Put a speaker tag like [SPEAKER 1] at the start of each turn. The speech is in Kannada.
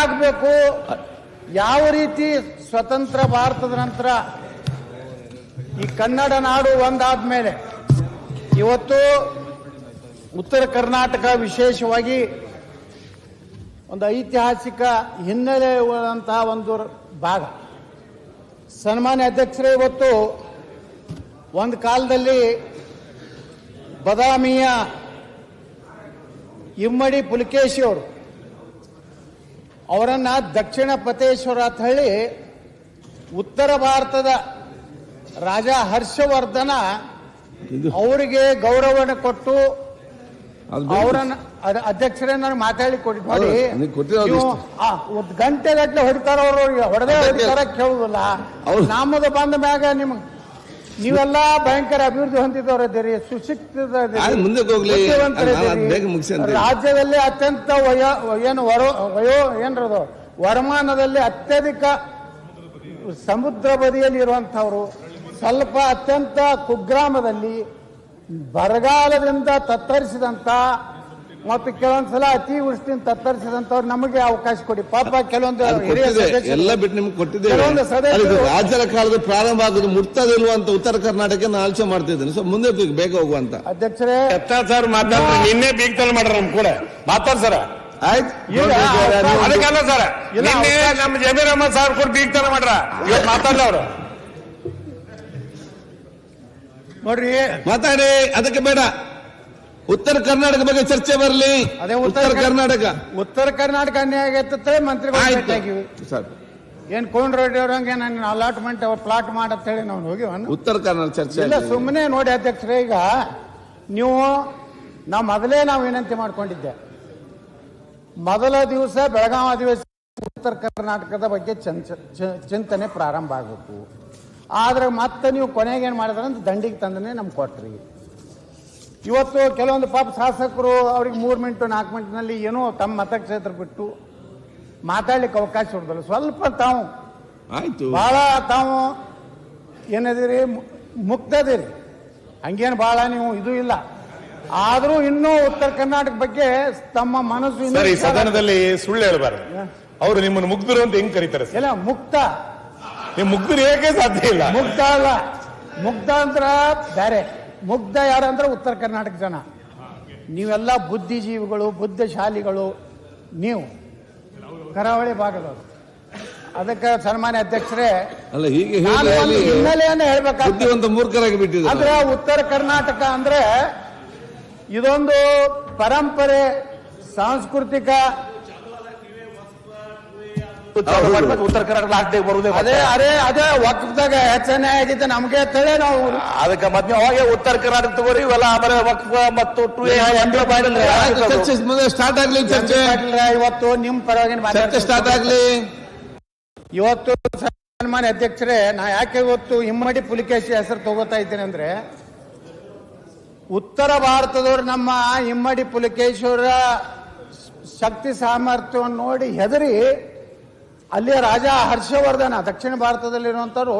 [SPEAKER 1] ಏನಾಗಬೇಕು, ಯಾವ ರೀತಿ ಸ್ವತಂತ್ರ ಭಾರತದ ನಂತರ ಈ ಕನ್ನಡ ನಾಡು ಒಂದಾದ್ಮೇಲೆ ಇವತ್ತು ಉತ್ತರ ಕರ್ನಾಟಕ ವಿಶೇಷವಾಗಿ ಒಂದು ಐತಿಹಾಸಿಕ ಹಿನ್ನೆಲೆ ಉಳ್ಳಂತಹ ಒಂದು ಭಾಗ. ಸನ್ಮಾನ್ಯ ಅಧ್ಯಕ್ಷರೇ, ಇವತ್ತು ಒಂದು ಕಾಲದಲ್ಲಿ ಬದಾಮಿಯ ಇಮ್ಮಡಿ ಪುಲಿಕೇಶಿ ಅವರನ್ನ ದಕ್ಷಿಣ ಪತೇಶ್ವರ ಅಂತ ಹೇಳಿ ಉತ್ತರ ಭಾರತದ ರಾಜ ಹರ್ಷವರ್ಧನ ಅವರಿಗೆ ಗೌರವವನ್ನು ಕೊಟ್ಟು ಅವರನ್ನ ಅಧ್ಯಕ್ಷರೇ ನನಗೆ ಮಾತಾಡಿ ಕೊಡಿ. ನೋಡಿ, ಒಂದು ಗಂಟೆಗಟ್ಟಲೆ ಹೊಡಿತಾರ, ಅವರು ಹೊಡೆದೇ ಹೊಡಿತಾರ, ಕೇಳುವುದಿಲ್ಲ. ನಾಮದ ಬಂದ ಮ್ಯಾಗ ನೀವೆಲ್ಲ ಭಯಂಕರ ಅಭಿವೃದ್ಧಿ ಹೊಂದಿದವರಿದ್ದೀರಿ, ಸುಶಿಕ್ಷಿತ, ರಾಜ್ಯದಲ್ಲಿ ಅತ್ಯಂತ ವರಮಾನದಲ್ಲಿ ಅತ್ಯಧಿಕ ಸಮುದ್ರ ಬದಿಯಲ್ಲಿ ಇರುವಂತಹವರು, ಸ್ವಲ್ಪ ಅತ್ಯಂತ ಕುಗ್ರಾಮದಲ್ಲಿ ಬರಗಾಲದಿಂದ ತತ್ತರಿಸಿದಂತ ಮತ್ತು ಕೆಲವೊಂದ್ಸಲ ಅತಿವೃಷ್ಟಿಯಿಂದ ತತ್ತರಿಸಿದಂತವ್ರು ನಮಗೆ ಅವಕಾಶ ಕೊಡಿ. ಪಾಪ ಕೆಲವೊಂದು
[SPEAKER 2] ಎಲ್ಲ ಬಿಟ್ಟು ನಿಮ್ಗೆ ಕೊಟ್ಟಿದ್ದೇವೆ. ರಾಜ್ಯದ ಕಾಲದ ಪ್ರಾರಂಭ ಆಗೋದು ಮುಟ್ತದಿಲ್ವ ಅಂತ ಉತ್ತರ ಕರ್ನಾಟಕ ನಾನು ಆಲೋಚನೆ ಮಾಡ್ತಿದ್ದೇನೆ. ಸೊ ಮುಂದೆ ಬೇಗ ಹೋಗುವಂತ
[SPEAKER 1] ಅಧ್ಯಕ್ಷರೇ
[SPEAKER 3] ಸರ್ ಮಾತಾಡ್ತಾರೆ. ನಿನ್ನೆ ಬೀಗ್ತಲ್ ಮಾಡ್ರ ನಮ್ ಕೂಡ ಮಾತಾಡ್ಸಾರ
[SPEAKER 2] ಆಯ್ತು.
[SPEAKER 3] ಅದಕ್ಕಲ್ಲ ಸರ್, ನಿನ್ನೆ ನಮ್ ಜಮೀರ್ ಅಹಮದ್ ಸಾರ್ ಕೂಡ ಬೀಗ್ತಲ್ ಮಾಡ್ರ, ಇವತ್ತು ಮಾತಾಡ್ಲ ಅವರು.
[SPEAKER 1] ನೋಡ್ರಿ,
[SPEAKER 2] ಮಾತಾಡಿ, ಅದಕ್ಕೆ ಬೇಡ. ಉತ್ತರ ಕರ್ನಾಟಕ ಬಗ್ಗೆ ಚರ್ಚೆ ಬರಲಿ.
[SPEAKER 1] ಅದೇ
[SPEAKER 2] ಉತ್ತರ ಕರ್ನಾಟಕ
[SPEAKER 1] ಅನ್ಯಾಯ ಆಗತ್ತೆ ಮಂತ್ರಿಗಳು
[SPEAKER 2] ಸರ್.
[SPEAKER 1] ಏನ್ ಕೋನ್ ರೆಡ್ಡಿ ಅವ್ರಂಗೆ ನಾನು ಅಲಾಟ್ಮೆಂಟ್ ಪ್ಲಾಟ್ ಮಾಡಂತ ಹೇಳಿ ನಾವು ಹೋಗಿವ
[SPEAKER 2] ಉತ್ತರ ಕರ್ನಾಟಕ ಚರ್ಚೆ
[SPEAKER 1] ಇಲ್ಲ. ಸುಮ್ಮನೆ ನೋಡಿ ಅಧ್ಯಕ್ಷರೇ, ಈಗ ನಾವು ಮೊದಲೇ ವಿನಂತಿ ಮಾಡ್ಕೊಂಡಿದ್ದೆ, ಮೊದಲ ದಿವಸ ಬೆಳಗಾವಿ ಅಧಿವೇಶನ ಉತ್ತರ ಕರ್ನಾಟಕದ ಬಗ್ಗೆ ಚಿಂತನೆ ಪ್ರಾರಂಭ ಆಗಬೇಕು. ಆದ್ರೆ ಮತ್ತೆ ನೀವು ಕೊನೆಗೆ ಏನ್ ಮಾಡಿದ್ರೆ ಅಂತ ದಂಡಿಗೆ ತಂದನೆ ನಮ್ಗೆ ಕೊಟ್ರಿ. ಇವತ್ತು ಕೆಲವೊಂದು ಪಾಪ ಶಾಸಕರು ಅವ್ರಿಗೆ 3 ಮಿನಿಟ್ 4 ಮಿನಿಟ್ನಲ್ಲಿ ಏನೋ ತಮ್ಮ ಮತಕ್ಷೇತ್ರ ಬಿಟ್ಟು ಮಾತಾಡ್ಲಿಕ್ಕೆ ಅವಕಾಶ ಕೊಡೋದಿಲ್ಲ. ಸ್ವಲ್ಪ ತಾವು ಬಹಳ ತಾವು ಏನದಿರಿ, ಮುಕ್ತದಿರಿ, ಹಂಗೇನು ಬಹಳ ನೀವು ಇದು ಇಲ್ಲ. ಆದ್ರೂ ಇನ್ನೂ ಉತ್ತರ ಕರ್ನಾಟಕ ಬಗ್ಗೆ ತಮ್ಮ ಮನಸ್ಸು
[SPEAKER 3] ಈ ಸದನದಲ್ಲಿ ಸುಳ್ಳು ಹೇಳಬಾರ್ದು. ಅವರು ನಿಮ್ಮನ್ನು ಮುಗ್ಧರು ಅಂತ ಹೆಂಗ್ ಕರೀತಾರೆ?
[SPEAKER 1] ಇಲ್ಲ, ಮುಕ್ತ.
[SPEAKER 3] ನೀವು ಮುಗ್ಧರು ಹೇಗೆ ಸಾಧ್ಯ ಇಲ್ಲ.
[SPEAKER 1] ಮುಗ್ಧ ಅಲ್ಲ, ಮುಗ್ಧ ಅಂದ್ರ ಬೇರೆ. ಮುಗ್ಧ ಯಾರಂದ್ರೆ ಉತ್ತರ ಕರ್ನಾಟಕ ಜನ. ನೀವೆಲ್ಲ ಬುದ್ಧಿಜೀವಿಗಳು, ಬುದ್ಧಿಶಾಲಿಗಳು, ನೀವು ಕರಾವಳಿ ಭಾಗದವರು. ಅದಕ್ಕೆ ಸನ್ಮಾನ್ಯ ಅಧ್ಯಕ್ಷರೇ, ಹಿನ್ನೆಲೆಯನ್ನು ಹೇಳ್ಬೇಕಾಗ್ತದೆ. ಅಂದ್ರೆ ಉತ್ತರ ಕರ್ನಾಟಕ ಅಂದ್ರೆ ಇದೊಂದು ಪರಂಪರೆ, ಸಾಂಸ್ಕೃತಿಕ,
[SPEAKER 3] ಉತ್ತರ ಕರ್ನಾಟಕ ಬರುವುದೇ
[SPEAKER 1] ಅದೇ ವಕ್ಫ್ದಾಗ ಹೆಚ್ಚನೆ ಆಗಿದ್ದೆ ನಮ್ಗೆ ಅಂತೇಳಿ ನಾವು
[SPEAKER 3] ಅದಕ್ಕೆ ಮತ್ತೆ ಅವಾಗ ಉತ್ತರ ಕರ್ನಾಟಕ ತಗೋರಿ. ಇವೆಲ್ಲ ಆಮೇಲೆ ವಕ್ಫ್ ಮತ್ತು
[SPEAKER 2] ಸ್ಟಾರ್ಟ್ ಆಗ್ಲಿ ಚರ್ಚೆ.
[SPEAKER 1] ಇವತ್ತು ನಿಮ್ ಪರವಾಗಿ
[SPEAKER 2] ಸ್ಟಾರ್ಟ್ ಆಗ್ಲಿ.
[SPEAKER 1] ಇವತ್ತು ಸನ್ಮಾನ್ಯ ಅಧ್ಯಕ್ಷರೇ, ನಾ ಯಾಕೆ ಇವತ್ತು ಇಮ್ಮಡಿ ಪುಲಿಕೇಶಿ ಹೆಸರು ತಗೋತಾ ಇದ್ದೇನೆ ಅಂದ್ರೆ, ಉತ್ತರ ಭಾರತದವರು ನಮ್ಮ ಇಮ್ಮಡಿ ಪುಲಿಕೇಶಿಯವರ ಶಕ್ತಿ ಸಾಮರ್ಥ್ಯವನ್ನು ನೋಡಿ ಹೆದರಿ ಅಲ್ಲಿಯ ರಾಜ ಹರ್ಷವರ್ಧನ, ದಕ್ಷಿಣ ಭಾರತದಲ್ಲಿರುವಂತವರು